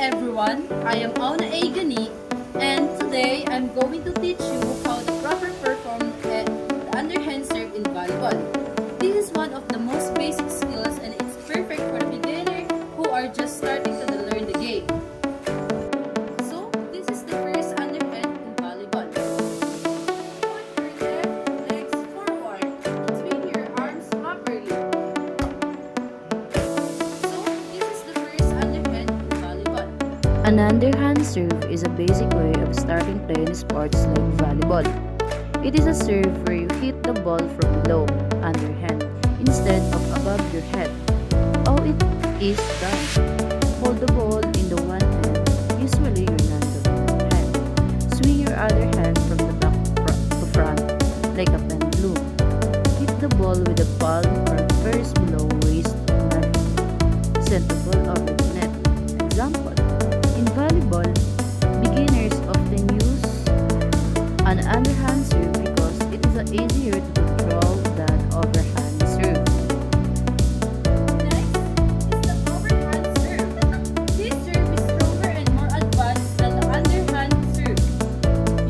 everyone, I am Auna A. Gani, and today I'm going to teach you how to proper perform the underhand serve in volleyball. This is one of the most basic skills and it's perfect for beginners who are just starting to learn the game. So, this is the first underhand in volleyball. Put your left legs forward and swing your arms properly. So, this is the first underhand in volleyball. An underhand serve is a basic way of starting playing sports like volleyball. It is a serve where you hit the ball from below, underhand, instead of above your head. How it is done. Hold the ball in the one hand, usually your non-dominant hand. Swing your other hand from the back to front, like a pendulum. Hit the ball with the palm or first below waist level. Send the ball over the net. Example. In volleyball, beginners often use an underhand serve because it is easier to control than overhand serve. Next is the overhand serve. This serve is stronger and more advanced than the underhand serve.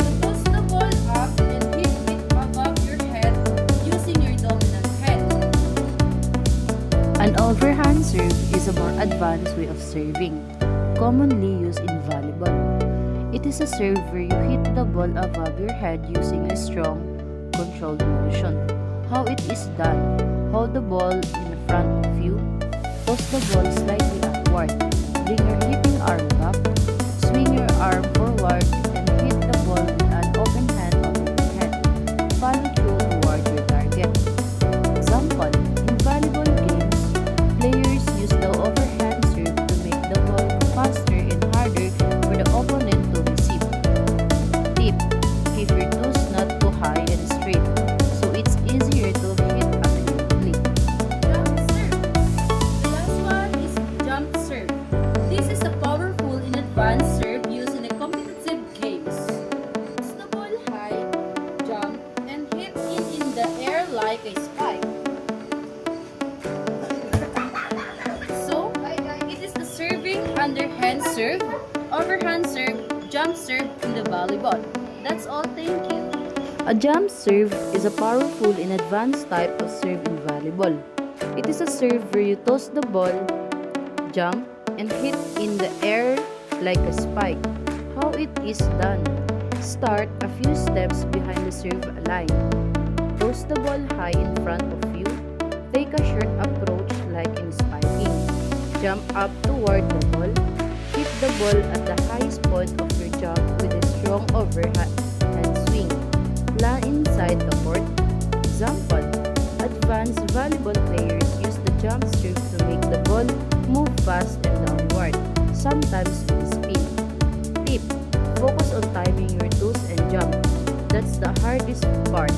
You toss the ball up and hit it above your head using your dominant hand. An overhand serve is a more advanced way of serving, commonly used in volleyball. It is a serve where you hit the ball above your head using a strong, controlled motion. How it is done. Hold the ball in front of you. Toss the ball slightly upward. Bring your hitting arm back. Swing your arm forward and hit the ball with an open hand over your head. Follow through toward your target. Example. In volleyball games, players use the overhand serve to make the ball faster and harder for the opponent to receive. Tip: keep your toes not too high and straight, so it's easier to hit accurately. Jump serve. The last one is jump serve. This is a powerful and advanced serve used in a competitive games. Toss the ball high, jump, and hit it in the air like a spike. So, it is the serving underhand serve, overhand serve, jump serve in the volleyball. That's all, thank you. A jump serve is a powerful and advanced type of serve in volleyball. It is a serve where you toss the ball, jump, and hit in the air like a spike. How it is done. Start a few steps behind the serve line. Toss the ball high in front of you. Take a short approach like in spiking. Jump up toward the ball. Hit the ball at the highest point of your jump with a strong overhand swing. Land inside the court. Example. Advanced volleyball players use the jump serve to make the ball move fast and downward, sometimes with spin. Tip: focus on timing your toes and jump. That's the hardest part.